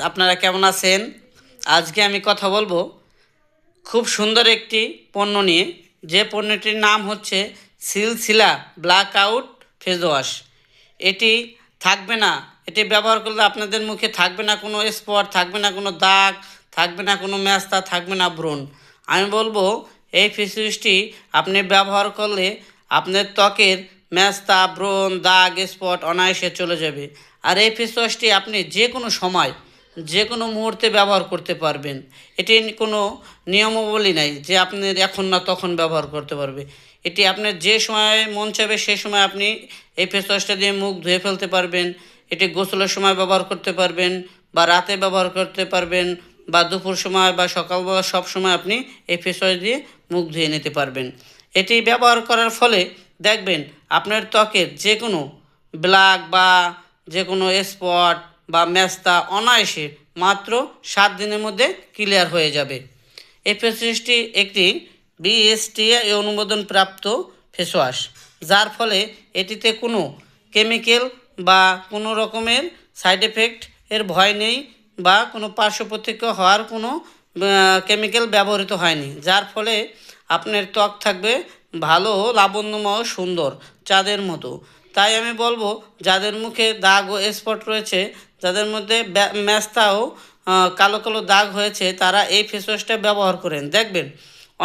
আপনারা কেমন আছেন? আজকে আমি কথা বলবো খুব সুন্দর একটি পণ্য নিয়ে, যে পণ্যটির নাম হচ্ছে সিলসিলা ব্ল্যাক আউট ফেস ওয়াশ। এটি থাকবে না, এটি ব্যবহার করলে আপনাদের মুখে থাকবে না কোনো স্পট, থাকবে না কোনো দাগ, থাকবে না কোনো মেস্তা, থাকবে না ব্রণ। আমি বলবো এই ফেস ওয়াশটি আপনি ব্যবহার করলে আপনার ত্বকের মেস্তা, ব্রণ, দাগ, স্পট অনায়াসে চলে যাবে। আর এই ফেস ওয়াশটি আপনি যে কোনো সময়, যে কোনো মুহূর্তে ব্যবহার করতে পারবেন। এটি কোনো নিয়মাবলী নাই যে আপনি এখন না তখন ব্যবহার করতে পারবে। এটি আপনার যে সময় মন চাইবে সে সময় আপনি এই ফেস ওয়াশটা দিয়ে মুখ ধুয়ে ফেলতে পারবেন। এটি গোসলের সময় ব্যবহার করতে পারবেন, বা রাতে ব্যবহার করতে পারবেন, বা দুপুর সময় বা সকালবেলা, সব সময় আপনি এই ফেস ওয়াশ দিয়ে মুখ ধুয়ে নিতে পারবেন। এটি ব্যবহার করার ফলে দেখবেন আপনার ত্বকের যে কোনো ব্ল্যাক বা যে কোনো স্পট বা মেস্তা অনায়াসে মাত্র 7 দিনের মধ্যে ক্লিয়ার হয়ে যাবে। এই ফেস ওয়াশটি একটি বিএসটিআই অনুমোদন প্রাপ্ত ফেস ওয়াশ, যার ফলে এটিতে কোনো কেমিক্যাল বা কোনো রকমের সাইড এফেক্ট এর ভয় নেই, বা কোনো পার্শ্ব প্রতিক্রিয়া হওয়ার কোনো কেমিক্যাল ব্যবহৃত হয়নি, যার ফলে আপনার ত্বক থাকবে ভালো, লাবণ্যময়, সুন্দর, চাঁদের মতো। তাই আমি বলবো যাদের মুখে দাগ ও স্পট রয়েছে, যাদের মধ্যে মেস্তা ও কালো কালো দাগ হয়েছে, তারা এই ফেস ওয়াশটা ব্যবহার করেন, দেখবেন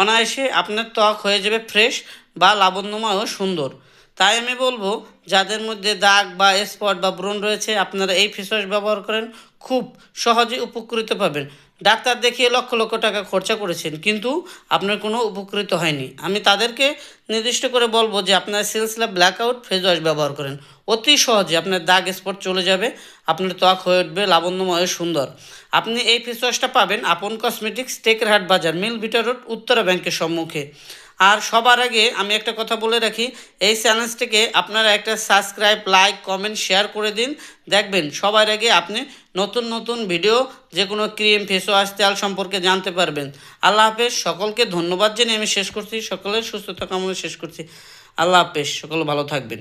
অনায়াসে আপনার ত্বক হয়ে যাবে ফ্রেশ বা লাবণ্যময় ও সুন্দর। তাই আমি বলবো যাদের মধ্যে দাগ বা স্পট বা ব্রণ রয়েছে, আপনারা এই ফেস ওয়াশ ব্যবহার করেন, খুব সহজে উপকৃত পাবেন। ডাক্তার দেখিয়ে লক্ষ লক্ষ টাকা খরচা করেছেন, কিন্তু আপনার কোনো উপকৃত হয়নি। আমি তাদেরকে নির্দিষ্ট করে বলবো যে আপনারা সিলসিলা ব্ল্যাক আউট ফেস ওয়াশ ব্যবহার করেন। অতি সহজে আপনার দাগ স্পট চলে যাবে, আপনার ত্বক হয়ে উঠবে লাবণ্যময়, সুন্দর। আপনি এই ফেস ওয়াশটা পাবেন আপন কসমেটিক্স, টেকেরহাট বাজার, মিল ভিটা রোড, উত্তরা ব্যাংকের সম্মুখে। আর সবার আগে আমি একটা কথা বলে রাখি, এই চ্যানেলটিকে আপনারা একটা সাবস্ক্রাইব, লাইক, কমেন্ট, শেয়ার করে দিন। দেখবেন সবার আগে আপনি নতুন নতুন ভিডিও, যে কোনো ক্রিম, ফেস ওয়াশ, তেল সম্পর্কে জানতে পারবেন। আল্লাহ হাফেজ। সকলকে ধন্যবাদ জানিয়ে আমি শেষ করছি, সকলের সুস্থতা কামনা শেষ করছি। আল্লাহ হাফেজ, সকলে ভালো থাকবেন।